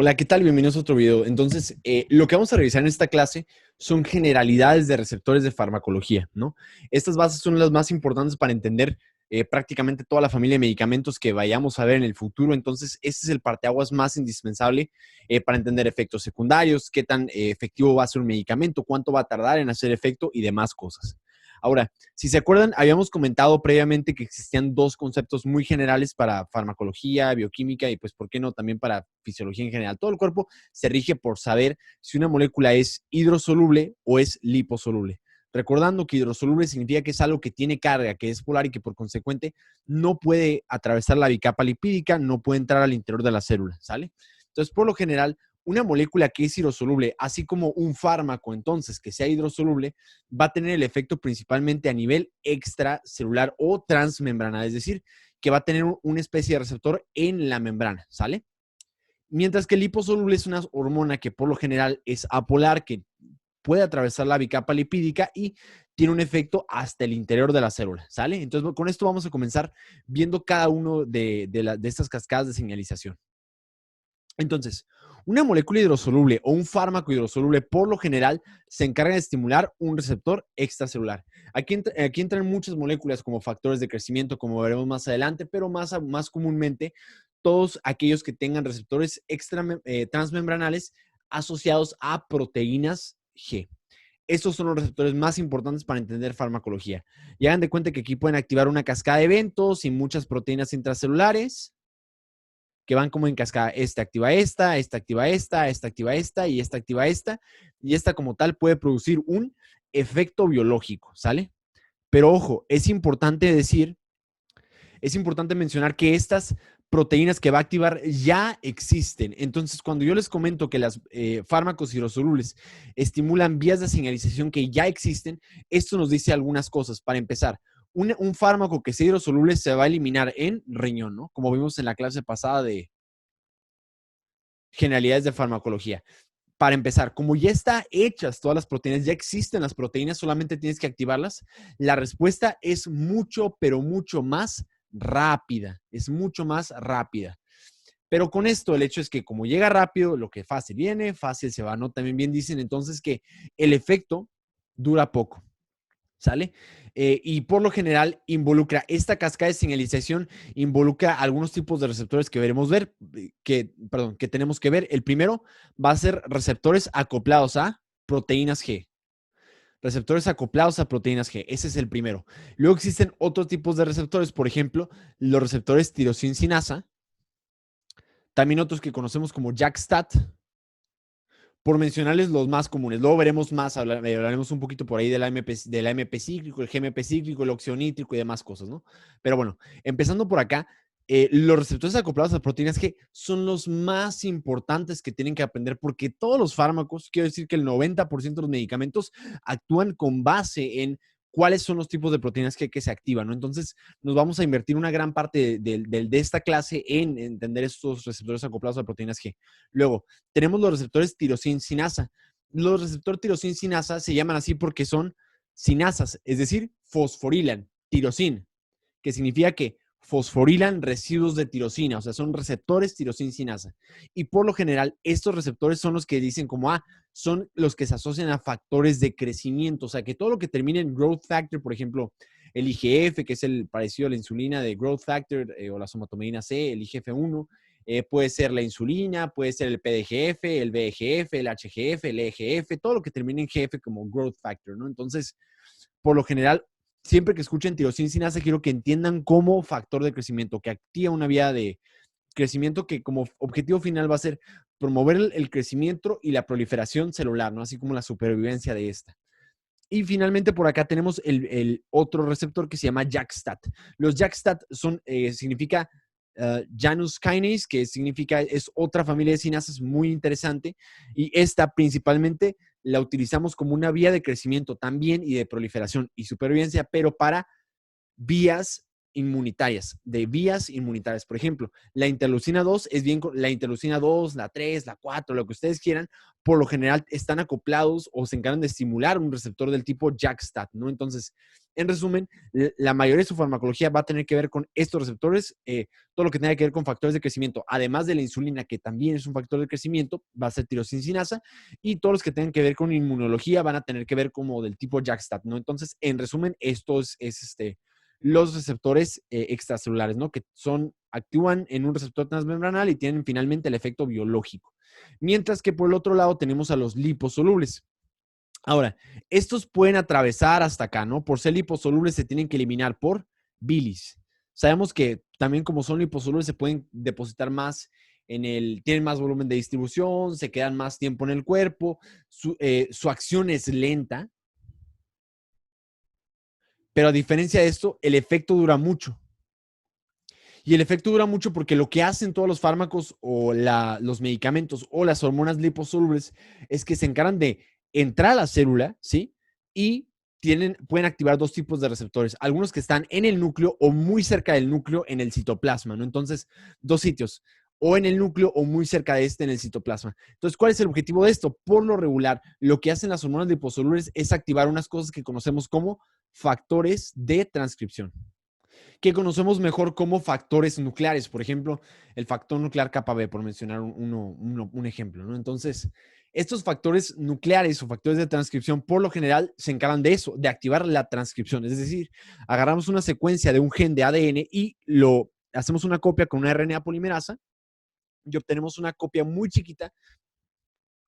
Hola, ¿qué tal? Bienvenidos a otro video. Entonces, lo que vamos a revisar en esta clase son generalidades de receptores de farmacología, ¿no? Estas bases son las más importantes para entender prácticamente toda la familia de medicamentos que vayamos a ver en el futuro. Entonces, este es el parteaguas más indispensable para entender efectos secundarios, qué tan efectivo va a ser un medicamento, cuánto va a tardar en hacer efecto y demás cosas. Ahora, si se acuerdan, habíamos comentado previamente que existían dos conceptos muy generales para farmacología, bioquímica y pues, ¿por qué no? También para fisiología en general. Todo el cuerpo se rige por saber si una molécula es hidrosoluble o es liposoluble. Recordando que hidrosoluble significa que es algo que tiene carga, que es polar y que por consecuente no puede atravesar la bicapa lipídica, no puede entrar al interior de la célula, ¿sale? Entonces, por lo general, una molécula que es hidrosoluble, así como un fármaco entonces que sea hidrosoluble, va a tener el efecto principalmente a nivel extracelular o transmembrana, es decir, que va a tener una especie de receptor en la membrana, ¿sale? Mientras que el liposoluble es una hormona que por lo general es apolar, que puede atravesar la bicapa lipídica y tiene un efecto hasta el interior de la célula, ¿sale? Entonces, con esto vamos a comenzar viendo cada uno de estas cascadas de señalización. Entonces, una molécula hidrosoluble o un fármaco hidrosoluble por lo general se encarga de estimular un receptor extracelular. Aquí entran muchas moléculas como factores de crecimiento, como veremos más adelante, pero más comúnmente todos aquellos que tengan receptores transmembranales asociados a proteínas G. Estos son los receptores más importantes para entender farmacología. Y hagan de cuenta que aquí pueden activar una cascada de eventos y muchas proteínas intracelulares que van como en cascada. Esta activa esta, esta activa esta, esta activa esta y esta activa esta. Y esta como tal puede producir un efecto biológico, ¿sale? Pero ojo, es importante mencionar que estas proteínas que va a activar ya existen. Entonces, cuando yo les comento que los fármacos hidrosolubles estimulan vías de señalización que ya existen, esto nos dice algunas cosas. Para empezar, un fármaco que sea hidrosoluble se va a eliminar en riñón, ¿no? Como vimos en la clase pasada de generalidades de farmacología. Para empezar, como ya están hechas todas las proteínas, ya existen las proteínas, solamente tienes que activarlas, la respuesta es mucho, pero mucho más rápida. Es mucho más rápida. Pero con esto, el hecho es que como llega rápido, lo que fácil viene, fácil se va, ¿no? También bien dicen entonces que el efecto dura poco. ¿Sale? Y por lo general involucra esta cascada de señalización, involucra algunos tipos de receptores que veremos ver, que tenemos que ver. El primero va a ser receptores acoplados a proteínas G. Receptores acoplados a proteínas G. Ese es el primero. Luego existen otros tipos de receptores, por ejemplo, los receptores tirosina sinasa, también otros que conocemos como JAK-STAT, por mencionarles los más comunes. Luego veremos más, hablaremos un poquito por ahí del AMP cíclico, el GMP cíclico, el óxido nítrico y demás cosas, ¿no? Pero bueno, empezando por acá, los receptores acoplados a proteínas G son los más importantes que tienen que aprender porque todos los fármacos, quiero decir que el 90% de los medicamentos actúan con base en cuáles son los tipos de proteínas que se activan, ¿no? Entonces, nos vamos a invertir una gran parte de esta clase en entender estos receptores acoplados a proteínas G. Luego, tenemos los receptores tirosina sinasa. Los receptores tirosina sinasa se llaman así porque son sinasas, es decir, fosforilan tirosina, que significa que fosforilan residuos de tirosina, o sea, son receptores tirosina sinasa. Y por lo general, estos receptores son los que dicen como, son los que se asocian a factores de crecimiento, o sea, que todo lo que termine en growth factor, por ejemplo, el IGF, que es el parecido a la insulina de growth factor, o la somatomedina C, el IGF-1, puede ser la insulina, puede ser el PDGF, el VEGF, el HGF, el EGF, todo lo que termine en GF como growth factor, ¿no? Entonces, por lo general, siempre que escuchen tirosina sinasa, quiero que entiendan como factor de crecimiento, que activa una vía de crecimiento que como objetivo final va a ser promover el crecimiento y la proliferación celular, ¿no? Así como la supervivencia de esta. Y finalmente por acá tenemos el otro receptor que se llama JAK-STAT. Los JAK-STAT significa Janus kinase, que significa, es otra familia de sinasas muy interesante. Y esta principalmente la utilizamos como una vía de crecimiento también y de proliferación y supervivencia, pero para vías inmunitarias, de vías inmunitarias. Por ejemplo, la interleucina 2 es bien, la interleucina 2, la 3, la 4, lo que ustedes quieran, por lo general están acoplados o se encargan de estimular un receptor del tipo JAK-STAT, ¿no? Entonces, en resumen, la mayoría de su farmacología va a tener que ver con estos receptores, todo lo que tenga que ver con factores de crecimiento, además de la insulina, que también es un factor de crecimiento, va a ser tirosininasa, y todos los que tengan que ver con inmunología van a tener que ver como del tipo JAK-STAT, ¿no? Entonces, en resumen, esto es los receptores extracelulares, ¿no? Que actúan en un receptor transmembranal y tienen finalmente el efecto biológico. Mientras que por el otro lado tenemos a los liposolubles. Ahora, estos pueden atravesar hasta acá, ¿no? Por ser liposolubles se tienen que eliminar por bilis. Sabemos que también como son liposolubles se pueden depositar más tienen más volumen de distribución, se quedan más tiempo en el cuerpo, su acción es lenta, pero a diferencia de esto, el efecto dura mucho. Y el efecto dura mucho porque lo que hacen todos los fármacos o los medicamentos o las hormonas liposolubles es que se encargan de entrar a la célula, ¿sí? Y pueden activar dos tipos de receptores. Algunos que están en el núcleo o muy cerca del núcleo en el citoplasma, ¿no? Entonces, dos sitios, o en el núcleo o muy cerca de este en el citoplasma. Entonces, ¿cuál es el objetivo de esto? Por lo regular, lo que hacen las hormonas liposolubles es activar unas cosas que conocemos como factores de transcripción, que conocemos mejor como factores nucleares. Por ejemplo, el factor nuclear kappa B, por mencionar un ejemplo, ¿no? Entonces, estos factores nucleares o factores de transcripción, por lo general, se encargan de eso, de activar la transcripción. Es decir, agarramos una secuencia de un gen de ADN y hacemos una copia con una RNA polimerasa y obtenemos una copia muy chiquita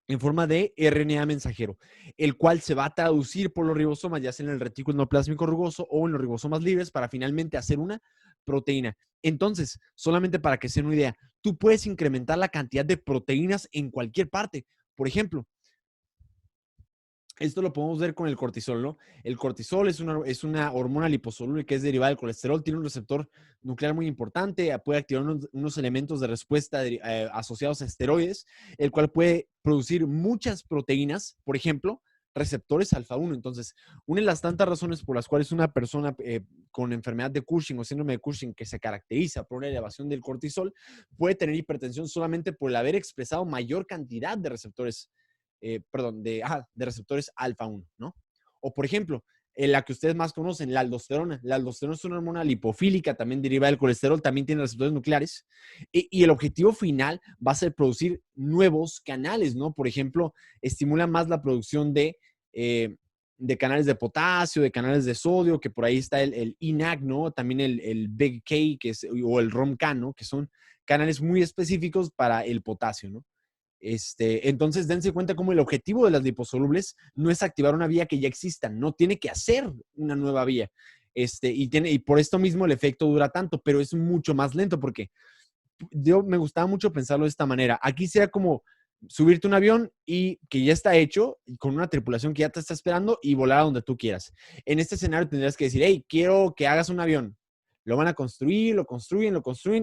en forma de RNA mensajero, el cual se va a traducir por los ribosomas, ya sea en el retículo endoplásmico rugoso o en los ribosomas libres, para finalmente hacer una proteína. Entonces, solamente para que se den una idea, tú puedes incrementar la cantidad de proteínas en cualquier parte. Por ejemplo, esto lo podemos ver con el cortisol, ¿no? El cortisol es una hormona liposoluble que es derivada del colesterol, tiene un receptor nuclear muy importante, puede activar unos elementos de respuesta asociados a esteroides, el cual puede producir muchas proteínas, por ejemplo, receptores alfa 1. Entonces, una de las tantas razones por las cuales una persona con enfermedad de Cushing o síndrome de Cushing, que se caracteriza por una elevación del cortisol, puede tener hipertensión solamente por el haber expresado mayor cantidad de receptores de receptores alfa 1, ¿no? O por ejemplo, la que ustedes más conocen, la aldosterona. La aldosterona es una hormona lipofílica, también deriva del colesterol, también tiene receptores nucleares. Y el objetivo final va a ser producir nuevos canales, ¿no? Por ejemplo, estimula más la producción de canales de potasio, de canales de sodio, que por ahí está el INAC, ¿no? También el Big K, o el ROMK, ¿no? Que son canales muy específicos para el potasio, ¿no? Entonces, dense cuenta cómo el objetivo de las liposolubles no es activar una vía que ya exista, no tiene que hacer una nueva vía. Y por esto mismo el efecto dura tanto, pero es mucho más lento porque yo me gustaba mucho pensarlo de esta manera. Aquí sería como subirte a un avión y que ya está hecho, con una tripulación que ya te está esperando y volar a donde tú quieras. En este escenario tendrías que decir, hey, quiero que hagas un avión. Lo van a construir, lo construyen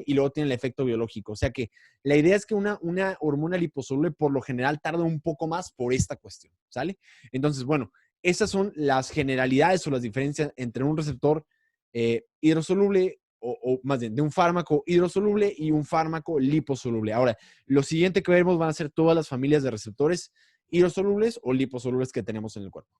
y luego tiene el efecto biológico. O sea que la idea es que una hormona liposoluble por lo general tarda un poco más por esta cuestión, ¿sale? Entonces, bueno, esas son las generalidades o las diferencias entre un receptor hidrosoluble o más bien de un fármaco hidrosoluble y un fármaco liposoluble. Ahora, lo siguiente que veremos van a ser todas las familias de receptores hidrosolubles o liposolubles que tenemos en el cuerpo.